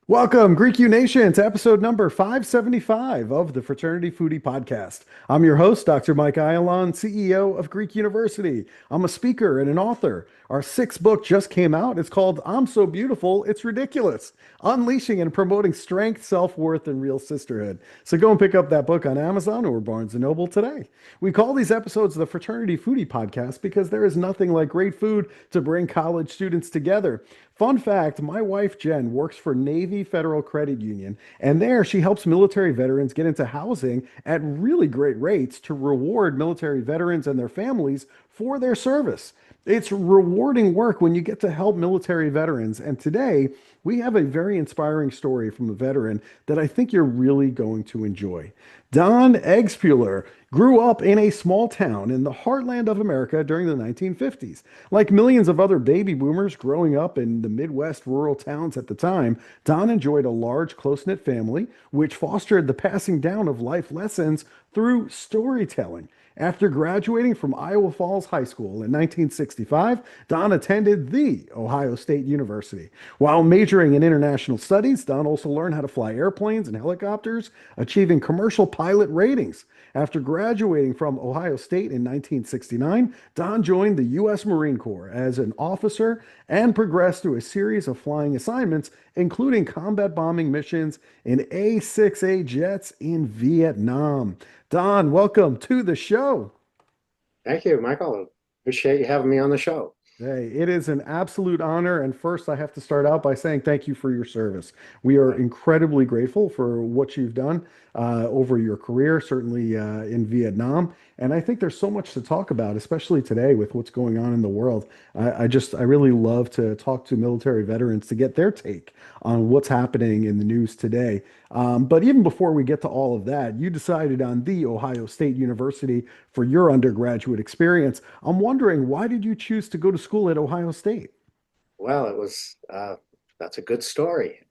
Welcome, Greek U Nation, to episode number 575 of the Fraternity Foodie Podcast. I'm your host, Dr. Mike Ayalon, CEO of Greek University. I'm a speaker and an author. Our sixth book just came out. It's called I'm So Beautiful, It's Ridiculous, Unleashing and Promoting Strength, Self-Worth, and Real Sisterhood. So go and pick up that book on Amazon or Barnes & Noble today. We call these episodes the Fraternity Foodie Podcast because there is nothing like great food to bring college students together. Fun fact, my wife Jen works for Navy Federal Credit Union, and there she helps military veterans get into housing at really great rates to reward military veterans and their families for their service. It's rewarding work when you get to help military veterans, and today we have a very inspiring story from a veteran that I think you're really going to enjoy. Don Eggspuehler grew up in a small town in the heartland of America during the 1950s. Like millions of other baby boomers growing up in the Midwest rural towns at the time, Don enjoyed a large, close-knit family, which fostered the passing down of life lessons through storytelling. After graduating from Iowa Falls High School in 1965, Don attended the Ohio State University. While majoring in international studies, Don also learned how to fly airplanes and helicopters, achieving commercial pilot ratings. After graduating from Ohio State in 1969, Don joined the U.S. Marine Corps as an officer and progressed through a series of flying assignments, including combat bombing missions in A-6A jets in Vietnam. Don, welcome to the show. Thank you, Michael. Appreciate you having me on the show. Hey, it is an absolute honor. And first, I have to start out by saying thank you for your service. We are incredibly grateful for what you've done over your career, certainly in Vietnam. And I think there's so much to talk about, especially today with what's going on in the world. I really love to talk to military veterans to get their take on what's happening in the news today. But even before we get to all of that, you decided on the Ohio State University for your undergraduate experience. I'm wondering, why did you choose to go to school at Ohio State? Well, that's a good story.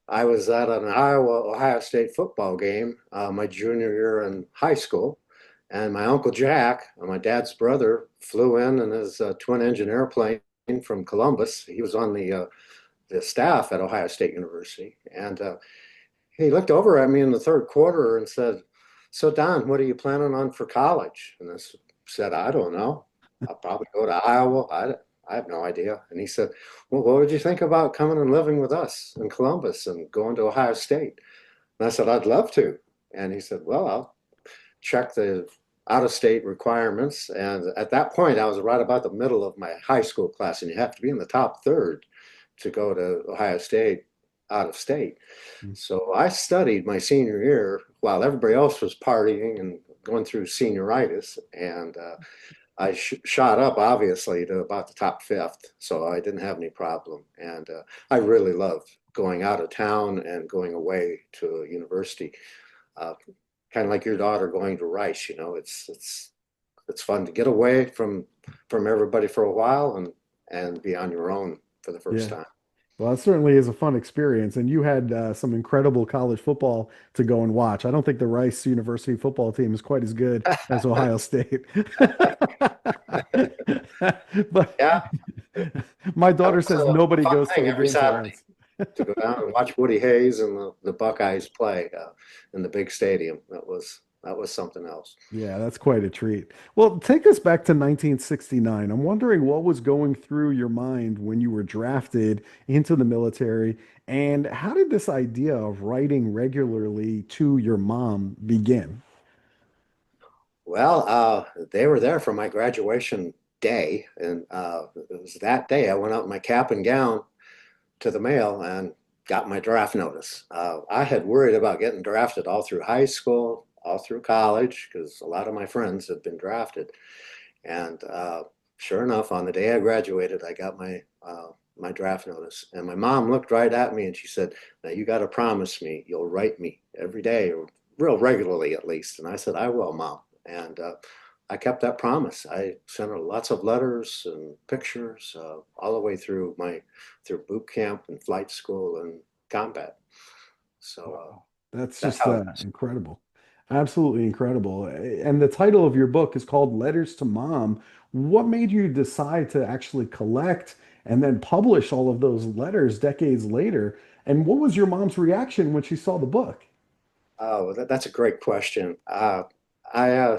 I was at an Iowa-Ohio State football game my junior year in high school, and my Uncle Jack, my dad's brother, flew in his twin-engine airplane from Columbus. He was on the staff at Ohio State University, and he looked over at me in the third quarter and said, "So Don, what are you planning on for college?" And I said, "I don't know. I'll probably go to Iowa. I have no idea." And he said, "Well, what would you think about coming and living with us in Columbus and going to Ohio State?" And I said, "I'd love to." And he said, "Well, I'll check the out-of-state requirements." And at that point, I was right about the middle of my high school class, and you have to be in the top third to go to Ohio State out of state. So I studied my senior year while everybody else was partying and going through senioritis. And I shot up, obviously, to about the top fifth. So I didn't have any problem. And I really loved going out of town and going away to a university. Kind of like your daughter going to Rice, it's fun to get away from everybody for a while and be on your own for the first time. Well, that certainly is a fun experience. And you had some incredible college football to go and watch. I don't think the Rice University football team is quite as good as Ohio State. But Yeah, my daughter says a nobody fun goes to thing the every games at Saturday Rice. to go down and watch Woody Hayes and the Buckeyes play in the big stadium. That was something else. Yeah, that's quite a treat. Well, take us back to 1969. I'm wondering what was going through your mind when you were drafted into the military, and how did this idea of writing regularly to your mom begin? Well, they were there for my graduation day, and it was that day I went out in my cap and gown to the mail and got my draft notice. I had worried about getting drafted all through high school, all through college, because a lot of my friends had been drafted. And sure enough, on the day I graduated, I got my draft notice. And my mom looked right at me and she said, "Now you got to promise me you'll write me every day, or real regularly at least." And I said, "I will, Mom." And I kept that promise. I sent her lots of letters and pictures all the way through boot camp and flight school and combat. So That's That's just how it is. incredible. Absolutely incredible. And the title of your book is called Letters to Mom. What made you decide to actually collect and then publish all of those letters decades later? And what was your mom's reaction when she saw the book? Oh, that's a great question. I, I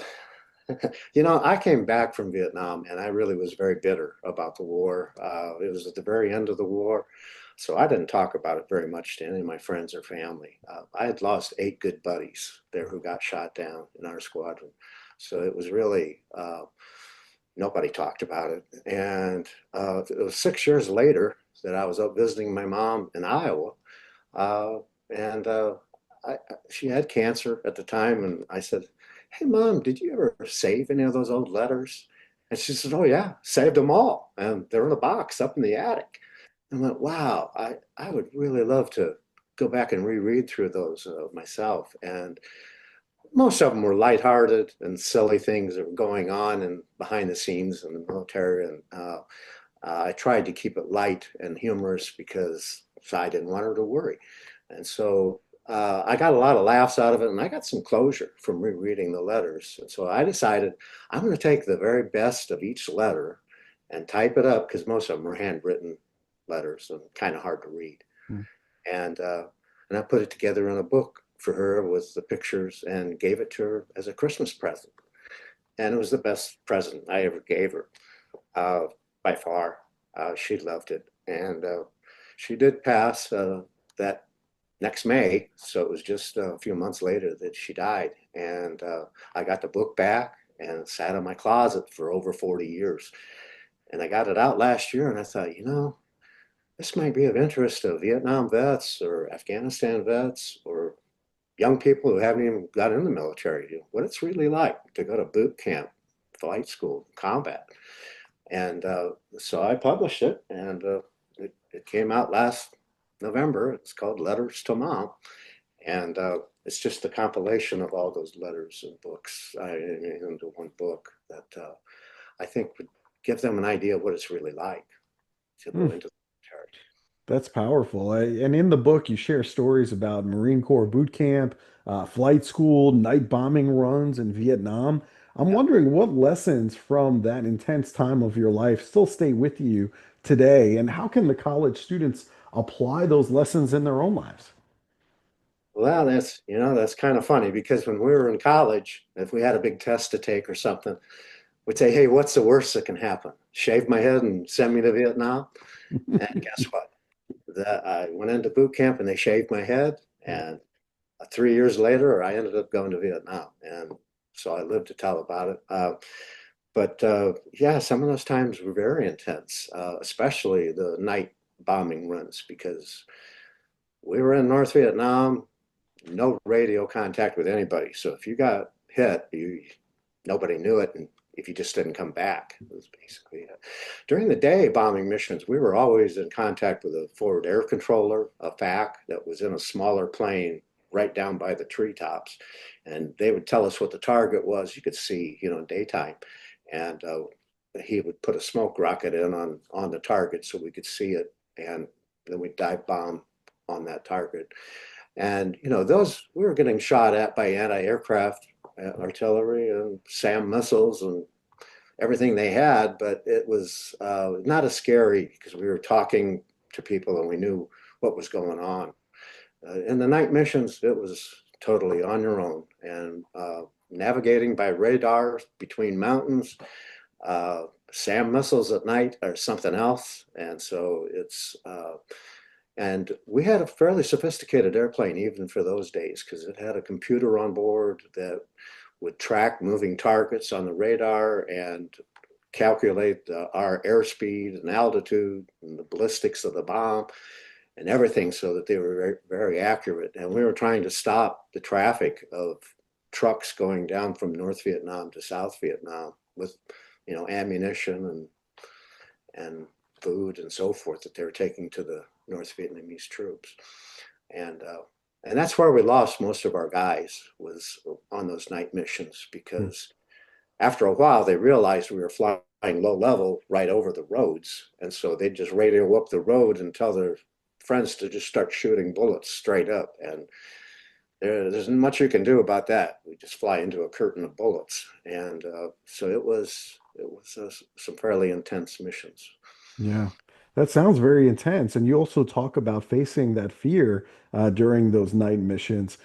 came back from Vietnam and I really was very bitter about the war. It was at the very end of the war, so I didn't talk about it very much to any of my friends or family. I had lost 8 good buddies there who got shot down in our squadron. So it was really, nobody talked about it. And it was 6 years later that I was up visiting my mom in Iowa. Uh, and she had cancer at the time. And I said, "Hey, Mom, did you ever save any of those old letters?" And she said, "Oh, yeah, saved them all. And they're in a box up in the attic." And I went, "Wow, I would really love to go back and reread through those myself." And most of them were lighthearted and silly things that were going on and behind the scenes in the military. And I tried to keep it light and humorous because I didn't want her to worry. And so I got a lot of laughs out of it, and I got some closure from rereading the letters. And so I decided I'm going to take the very best of each letter and type it up because most of them were handwritten letters and kind of hard to read. Mm. And I put it together in a book for her with the pictures and gave it to her as a Christmas present. And it was the best present I ever gave her, uh, by far. She loved it, and she did pass that next May. So it was just a few months later that she died. And I got the book back and it sat in my closet for over 40 years. And I got it out last year, and I thought, this might be of interest to Vietnam vets or Afghanistan vets or young people who haven't even got in the military, what it's really like to go to boot camp, flight school, combat. And so I published it, and it came out last November. It's called Letters to Mom. And it's just a compilation of all those letters and books into one book that I think would give them an idea of what it's really like to go Mm. into the military. That's powerful. And in the book, you share stories about Marine Corps boot camp, flight school, night bombing runs in Vietnam. I'm Yeah. wondering what lessons from that intense time of your life still stay with you today, and how can the college students apply those lessons in their own lives? Well, that's kind of funny because when we were in college, if we had a big test to take or something, we'd say, "Hey, what's the worst that can happen? Shave my head and send me to Vietnam?" And guess what? I went into boot camp and they shaved my head. And 3 years later, I ended up going to Vietnam. And so I lived to tell about it. But yeah, some of those times were very intense, especially the night bombing runs, because we were in North Vietnam, no radio contact with anybody. So if you got hit, nobody knew it, and if you just didn't come back, it was basically it. During the day bombing missions, we were always in contact with a forward air controller, a FAC that was in a smaller plane right down by the treetops, and they would tell us what the target was. You could see, in daytime, and he would put a smoke rocket in on the target so we could see it, and then we'd dive bomb on that target. And those we were getting shot at by anti-aircraft artillery and SAM missiles and everything they had, but it was not as scary because we were talking to people and we knew what was going on. In the night missions, it was totally on your own and navigating by radar between mountains. SAM missiles at night are something else, and so and we had a fairly sophisticated airplane even for those days because it had a computer on board that would track moving targets on the radar and calculate our airspeed and altitude and the ballistics of the bomb and everything so that they were very, very accurate. And we were trying to stop the traffic of trucks going down from North Vietnam to South Vietnam with, ammunition and food and so forth that they were taking to the North Vietnamese troops. And and that's where we lost most of our guys was on those night missions because after a while they realized we were flying low level right over the roads, and so they'd just radio up the road and tell their friends to just start shooting bullets straight up, and there's not much you can do about that. We just fly into a curtain of bullets, and so it was some fairly intense missions. Yeah, that sounds very intense. And you also talk about facing that fear during those night missions.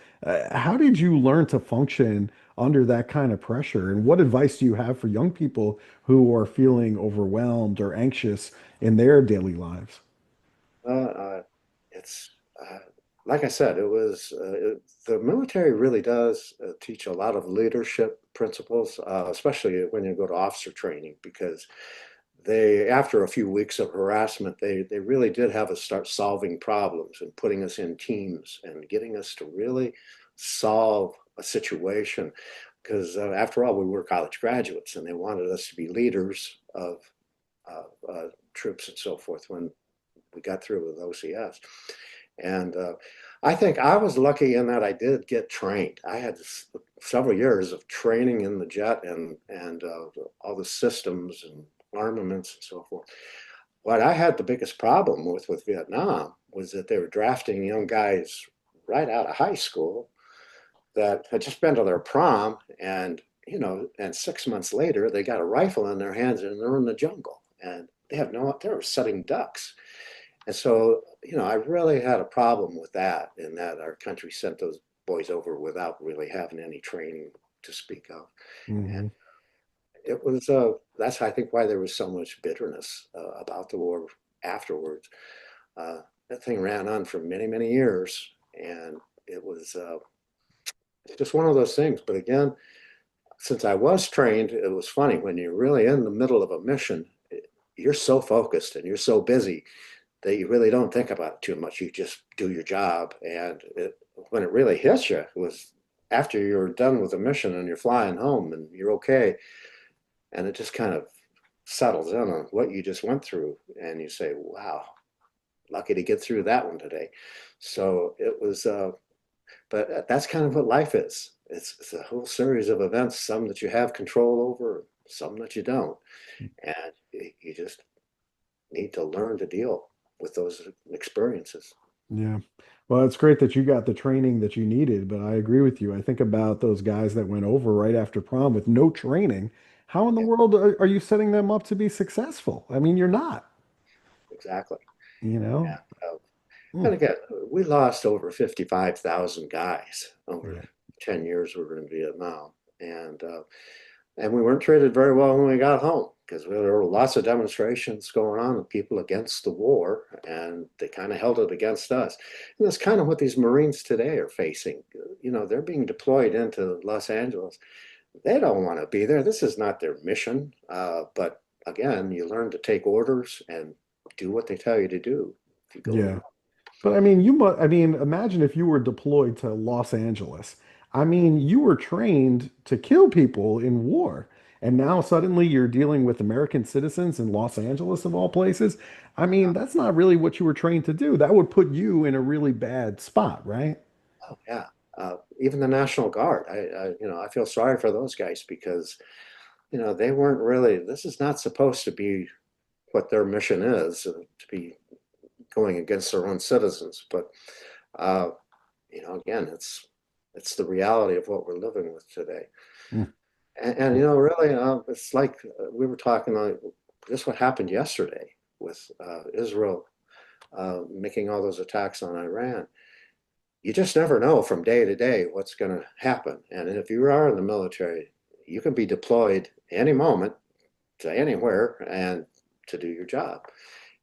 How did you learn to function under that kind of pressure? And what advice do you have for young people who are feeling overwhelmed or anxious in their daily lives? Uh, it's like I said, the military really does teach a lot of leadership principles, especially when you go to officer training, because after a few weeks of harassment, they really did have us start solving problems and putting us in teams and getting us to really solve a situation. Because after all, we were college graduates, and they wanted us to be leaders of troops and so forth when we got through with OCS. And I think I was lucky in that I did get trained. I had several years of training in the jet and all the systems and armaments and so forth. What I had the biggest problem with Vietnam was that they were drafting young guys right out of high school that had just been to their prom, and 6 months later they got a rifle in their hands and they're in the jungle, and they were setting ducks. And so, I really had a problem with that, in that our country sent those boys over without really having any training to speak of. And Hmm. that's, I think, why there was so much bitterness about the war afterwards. That thing ran on for many, many years. And it was just one of those things. But again, since I was trained, it was funny when you're really in the middle of a mission, you're so focused and you're so busy that you really don't think about it too much. You just do your job. And when it really hits you was after you're done with the mission and you're flying home and you're okay. And it just kind of settles in on what you just went through. And you say, wow, lucky to get through that one today. So it was, but that's kind of what life is. It's a whole series of events, some that you have control over, some that you don't. And you just need to learn to deal with those experiences. Yeah. Well, it's great that you got the training that you needed, but I agree with you. I think about those guys that went over right after prom with no training. How in the Yeah, world are you setting them up to be successful? I mean, you're not, exactly. you know? Yeah. And Mm, again, we lost over 55,000 guys over yeah. 10 years we were in Vietnam. And we weren't treated very well when we got home, because there were lots of demonstrations going on of people against the war, and they kind of held it against us. And that's kind of what these Marines today are facing. They're being deployed into Los Angeles. They don't want to be there. This is not their mission. But again, you learn to take orders and do what they tell you to do if you go Yeah. in. But I mean, I mean, imagine if you were deployed to Los Angeles. I mean, you were trained to kill people in war. And now suddenly you're dealing with American citizens in Los Angeles, of all places. I mean, that's not really what you were trained to do. That would put you in a really bad spot, right? Oh, yeah. Even the National Guard, I feel sorry for those guys, because, they weren't really, this is not supposed to be what their mission is, to be going against their own citizens. But, uh, again, it's the reality of what we're living with today. Mm. And really, it's like we were talking, this what happened yesterday with Israel making all those attacks on Iran. You just never know from day to day what's going to happen. And if you are in the military, you can be deployed any moment to anywhere and to do your job.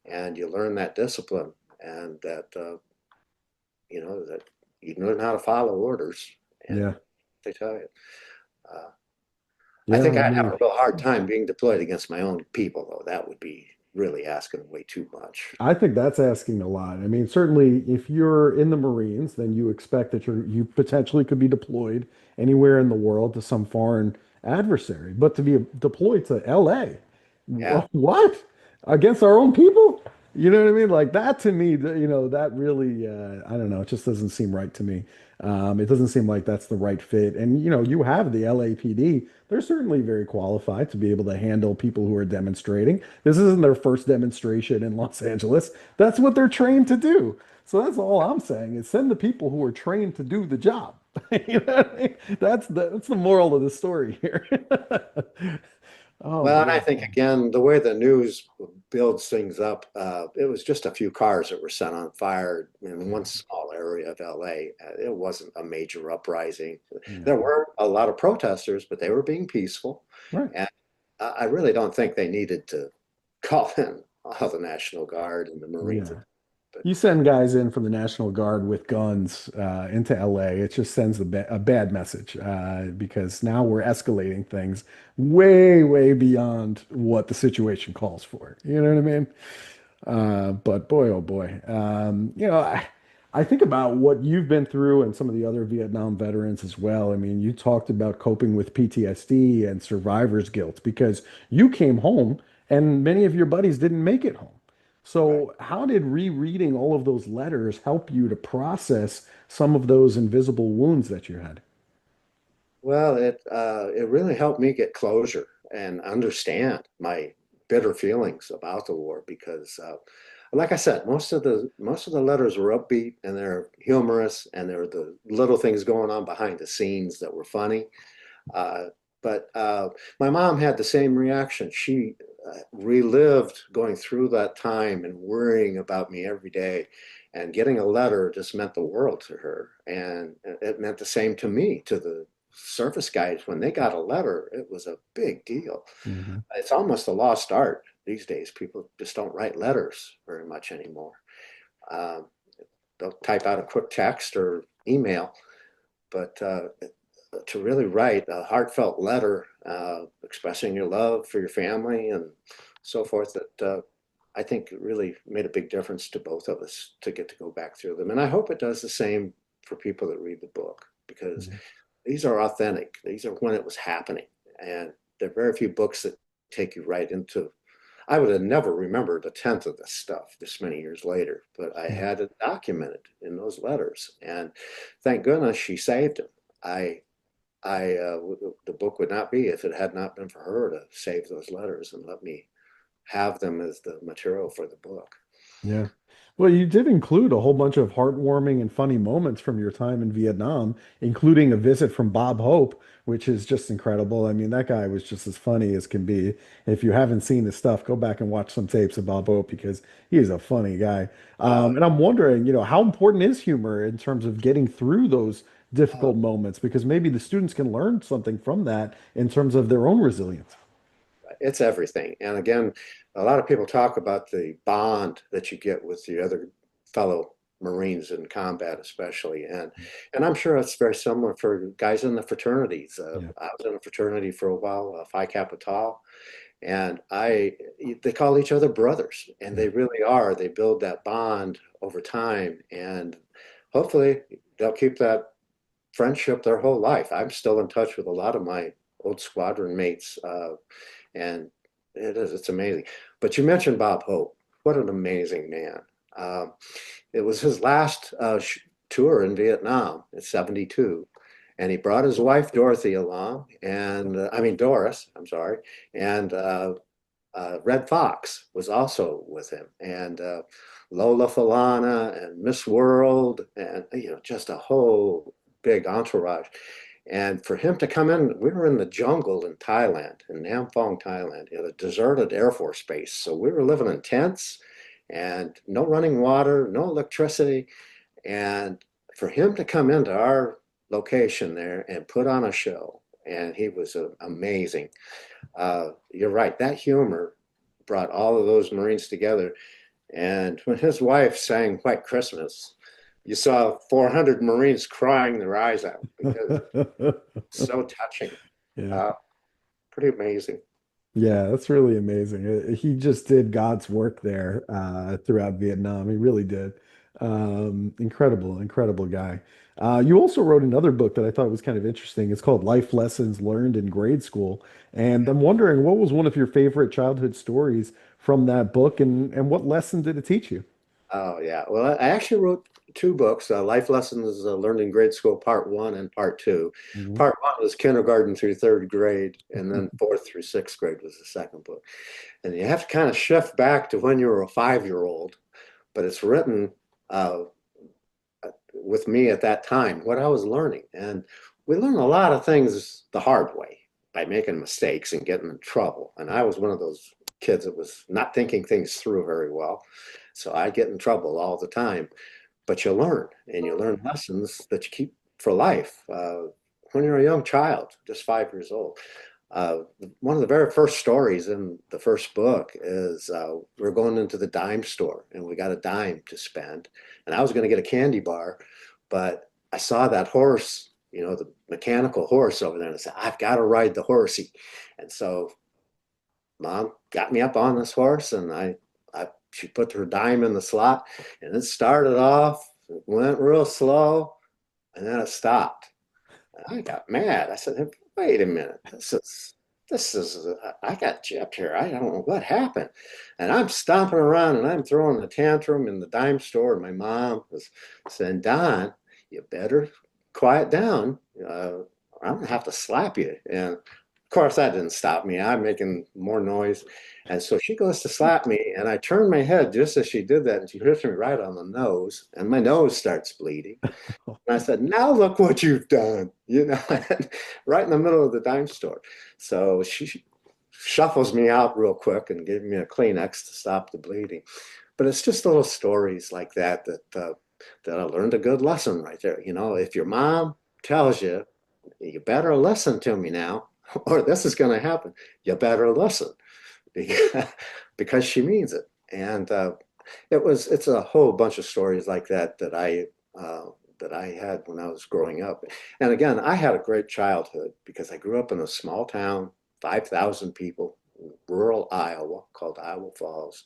And you learn that discipline, and that you learn how to follow orders and Yeah. they tell you. Uh, I Yeah. think I I'd have mean, a real hard time being deployed against my own people, though. That would be really asking way too much. I think that's asking a lot. I mean, certainly if you're in the Marines, then you expect that you potentially could be deployed anywhere in the world to some foreign adversary. But to be deployed to LA, Yeah. what? Against our own people? You know what I mean? Like that to me, that really, I don't know, it just doesn't seem right to me. It doesn't seem like that's the right fit. And, you have the LAPD. They're certainly very qualified to be able to handle people who are demonstrating. This isn't their first demonstration in Los Angeles. That's what they're trained to do. So that's all I'm saying is send the people who are trained to do the job. You know what I mean? That's the moral of the story here. Oh Well, and I boy. think again, the way the news builds things up, it was just a few cars that were set on fire in one small area of LA. It wasn't a major uprising. Yeah. There were a lot of protesters, but they were being peaceful. Right. And I really don't think they needed to call in all the National Guard and the Marines. Yeah. But You send guys in from the National Guard with guns into LA, it just sends a bad message because now we're escalating things way, way beyond what the situation calls for. You know what I mean? But boy, oh boy. I think about what you've been through and some of the other Vietnam veterans as well. I mean, you talked about coping with PTSD and survivor's guilt because you came home and many of your buddies didn't make it home. right. So, how did rereading all of those letters help you to process some of those invisible wounds that you had? Well, it really helped me get closure and understand my bitter feelings about the war because, like I said, most of the letters were upbeat and they're humorous and there were the little things going on behind the scenes that were funny. Uh, but my mom had the same reaction. She relived going through that time and worrying about me every day. And getting a letter just meant the world to her. And it meant the same to me, to the service guys. When they got a letter, it was a big deal. Hmm. It's almost a lost art these days. People just don't write letters very much anymore. Um, they'll type out a quick text or email, but to really write a heartfelt letter expressing your love for your family and so forth that I think it really made a big difference to both of us to get to go back through them. And I hope it does the same for people that read the book because Yeah. these are authentic. These are when it was happening. And there are very few books that take you right into. I would have never remembered a tenth of this stuff this many years later, but I had it documented in those letters. And thank goodness she saved them. I the book would not be if it had not been for her to save those letters and let me have them as the material for the book. Yeah. Well, you did include a whole bunch of heartwarming and funny moments from your time in Vietnam, including a visit from Bob Hope, which is just incredible. I mean, that guy was just as funny as can be. If you haven't seen his stuff, go back and watch some tapes of Bob Hope because he is a funny guy. Uh, And I'm wondering, how important is humor in terms of getting through those uh, difficult moments? Because maybe the students can learn something from that in terms of their own resilience. it's everything. And again, a lot of people talk about the bond that you get with the other fellow Marines in combat, especially, and I'm sure it's very similar for guys in the fraternities. Yeah. I was in a fraternity for a while, Phi Kappa Tau, and they call each other brothers, and Yeah. they really are. They build that bond over time, and hopefully they'll keep that friendship their whole life. I'm still in touch with a lot of my old squadron mates, and it's amazing. But you mentioned Bob Hope. What an amazing man. Um, it was his last tour in Vietnam in '72. And he brought his wife Dorothy along, and I mean Doris, I'm sorry, and Red Fox was also with him, and Lola Falana and Miss World, and just a whole big entourage. And for him to come in, we were in the jungle in Thailand, in Nam Phong, Thailand, in a deserted Air Force base. So we were living in tents and no running water, no electricity. And for him to come into our location there and put on a show, and he was amazing. You're right, that humor brought all of those Marines together. And when his wife sang White Christmas, you saw 400 Marines crying their eyes out because it's so touching. Yeah. Uh, Pretty amazing. Yeah, that's really amazing. He just did God's work there throughout Vietnam. He really did. Incredible, incredible guy. You also wrote another book that I thought was kind of interesting. It's called Life Lessons Learned in Grade School. And I'm wondering, what was one of your favorite childhood stories from that book, and what lesson did it teach you? Oh, yeah. Well, I actually wrote two books, Life Lessons Learned in Grade School, Part One and Part Two. Mhm. Part One was kindergarten through third grade, and then fourth through sixth grade was the second book. And you have to kind of shift back to when you were a 5-year-old, but it's written uh, with me at that time, what I was learning. And we learn a lot of things the hard way by making mistakes and getting in trouble. And I was one of those kids that was not thinking things through very well. So I get in trouble all the time. But you learn, and you learn lessons that you keep for life. When you're a young child, just 5 years old, uh, one of the very first stories in the first book is we're going into the dime store and we got a dime to spend. And I was going to get a candy bar, but I saw that horse, the mechanical horse over there, and I said, I've got to ride the horsey. And so mom got me up on this horse, and she put her dime in the slot, and it started off, it went real slow, and then it stopped. I got mad. I said, "Hey, wait a minute. I got gypped here. I don't know what happened." And I'm stomping around and I'm throwing a tantrum in the dime store. And my mom was saying, Don, you better quiet down. I'm going to have to slap you. And of course, that didn't stop me. I'm making more noise. And so she goes to slap me. And I turn my head just as she did that. And she hits me right on the nose. And my nose starts bleeding. And I said, now look what you've done, right in the middle of the dime store. So she shuffles me out real quick and gave me a Kleenex to stop the bleeding. But it's just little stories like that I learned a good lesson right there. If your mom tells you, you better listen to me now, or this is going to happen, you better listen because she means it. And it's a whole bunch of stories like that I had when I was growing up. And again, I had a great childhood because I grew up in a small town, 5,000 people, rural Iowa, called Iowa Falls.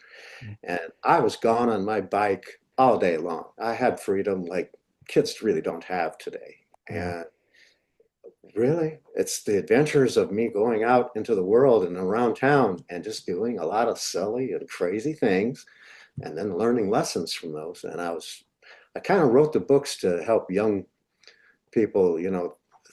And I was gone on my bike all day long. I had freedom like kids really don't have today. Yeah. And really, it's the adventures of me going out into the world and around town and just doing a lot of silly and crazy things and then learning lessons from those. And I kind of wrote the books to help young people,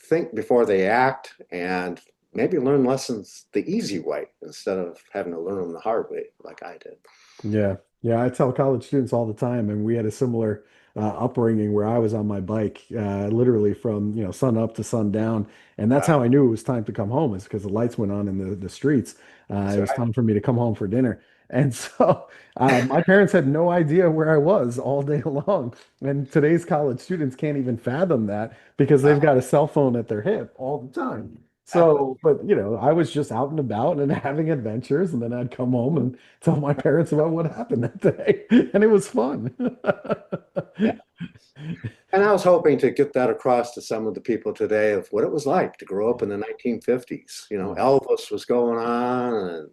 think before they act and maybe learn lessons the easy way instead of having to learn them the hard way like I did. Yeah, yeah. I tell college students all the time, and we had a similar upbringing where I was on my bike, literally from sun up to sundown, and that's how I knew it was time to come home, is because the lights went on in the streets. It So was time for me to come home for dinner, and so my parents had no idea where I was all day long. And today's college students can't even fathom that because they've got a cell phone at their hip all the time. exactly. So, but I was just out and about and having adventures, and then I'd come home and tell my parents about what happened that day, and it was fun. Yeah. And I was hoping to get that across to some of the people today of what it was like to grow up in the 1950s. Yeah. Elvis was going on and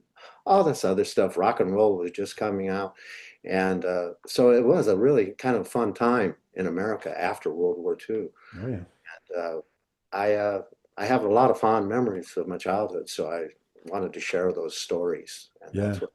all this other stuff. Rock and roll was just coming out. And so it was a really kind of fun time in America after World War II. Oh yeah. Uh, I have a lot of fond memories of my childhood, so I wanted to share those stories. And Yeah. that's what,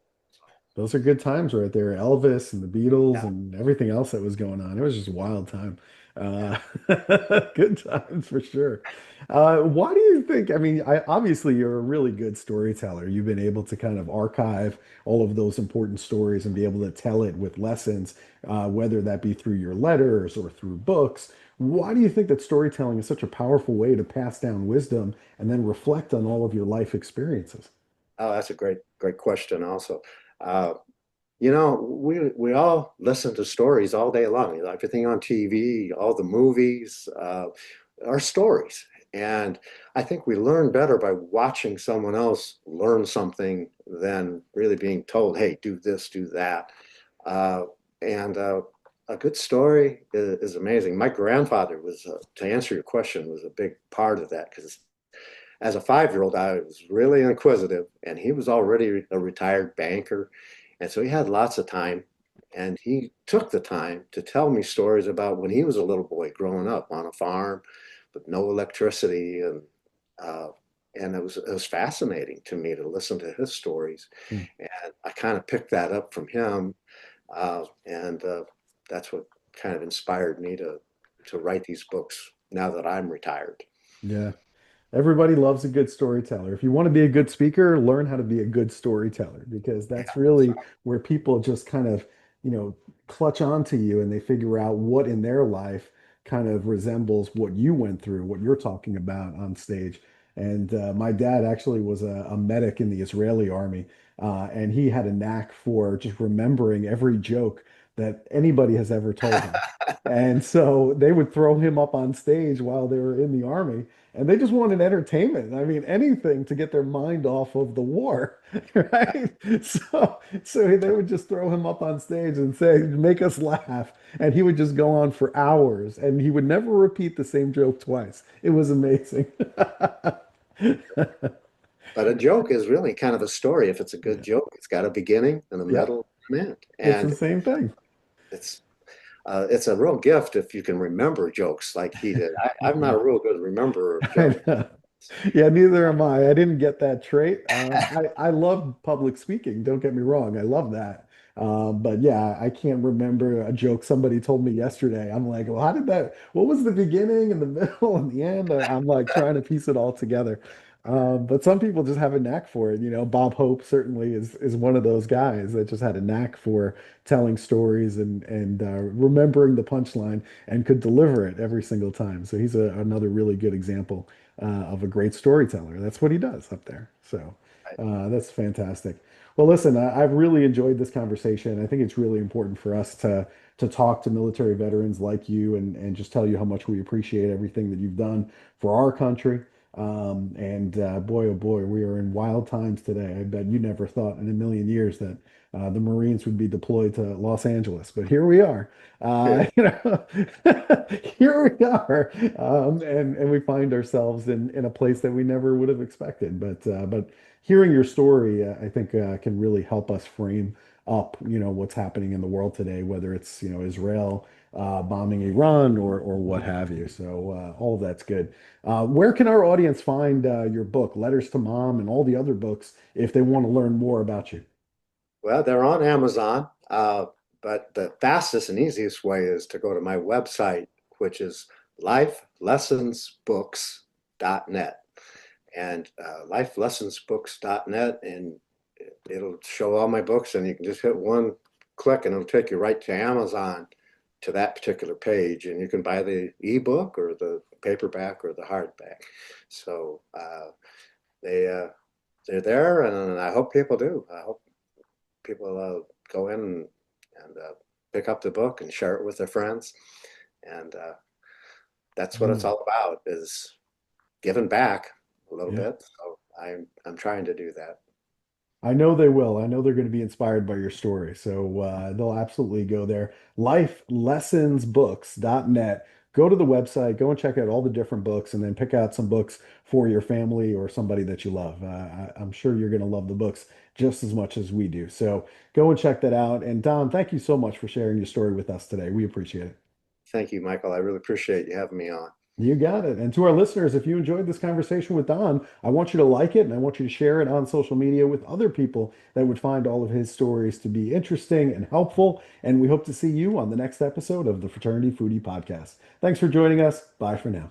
Those are good times right there. Elvis and the Beatles yeah, and everything else that was going on. It was just a wild time. yeah. Uh, good times for sure. Why do you think? I mean, obviously you're a really good storyteller. You've been able to kind of archive all of those important stories and be able to tell it with lessons, whether that be through your letters or through books. Why do you think that storytelling is such a powerful way to pass down wisdom and then reflect on all of your life experiences? Oh, that's a great question also. Uh, we all listen to stories all day long. Everything on TV, all the movies, are stories. And I think we learn better by watching someone else learn something than really being told, hey, do this, do that. Uh, and a good story is amazing. My grandfather to answer your question, was a big part of that because as a 5-year-old, I was really inquisitive, and he was already a retired banker. And so he had lots of time. And he took the time to tell me stories about when he was a little boy growing up on a farm with no electricity and uh, and it was fascinating to me to listen to his stories, Hmm. and I kind of picked that up from him, and that's what kind of inspired me to write these books now that I'm retired. Yeah. Everybody loves a good storyteller. If you want to be a good speaker, learn how to be a good storyteller because Yeah, that's that's really where people just kind of, you know, clutch onto you and they figure out what in their life kind of resembles what you went through, what you're talking about on stage. And my dad actually was a medic in the Israeli army, and he had a knack for just remembering every joke that anybody has ever told him. And so they would throw him up on stage while they were in the army and they just wanted entertainment. I mean, anything to get their mind off of the war, right? So they would just throw him up on stage and say, "Make us laugh," and he would just go on for hours, and he would never repeat the same joke twice. It was amazing. But a joke is really kind of a story. If it's a good Yeah. joke, it's got a beginning and a Yep. middle and an end. It's the And same thing. it's it's a real gift if you can remember jokes like he did. I'm not a real good rememberer of I jokes. know. Yeah, neither am I. I didn't get that trait. I love public speaking. Don't get me wrong. I love that. But yeah, I can't remember a joke somebody told me yesterday. I'm like, well, how did that? What was the beginning and the middle and the end? I'm like trying to piece it all together. But some people just have a knack for it. You know, Bob Hope certainly is one of those guys that just had a knack for telling stories and remembering the punchline and could deliver it every single time. So he's another really good example of a great storyteller. That's what he does up there. So that's fantastic. Well, listen, I've really enjoyed this conversation. I think it's really important for us to talk to military veterans like you and just tell you how much we appreciate everything that you've done for our country. And boy, oh boy, we are in wild times today. I bet you never thought in a million years that the Marines would be deployed to Los Angeles, but here we are. Yeah. You know, here we are, and we find ourselves in a place that we never would have expected. But hearing your story, I think can really help us frame up, what's happening in the world today, whether it's Israel bombing Iran or what have you. So all of that's good. Where can our audience find your book, Letters to Mom, and all the other books if they want to learn more about you? Well, they're on Amazon, but the fastest and easiest way is to go to my website, which is lifelessonsbooks.net. And lifelessonsbooks.net, and it'll show all my books, and you can just hit one click, and it'll take you right to Amazon to that particular page, and you can buy the ebook or the paperback or the hardback. So they're there, and I hope people do. I hope people go in and pick up the book and share it with their friends. And that's what it's Mm, all about, is giving back a little yeah. bit. So I'm trying to do that. I know they will. I know they're going to be inspired by your story. So they'll absolutely go there. Lifelessonsbooks.net. Go to the website, go and check out all the different books, and then pick out some books for your family or somebody that you love. I'm sure you're going to love the books just as much as we do. So go and check that out. And Don, thank you so much for sharing your story with us today. We appreciate it. Thank you, Michael. I really appreciate you having me on. You got it. And to our listeners, if you enjoyed this conversation with Don, I want you to like it and I want you to share it on social media with other people that would find all of his stories to be interesting and helpful. And we hope to see you on the next episode of the Fraternity Foodie Podcast. Thanks for joining us. Bye for now.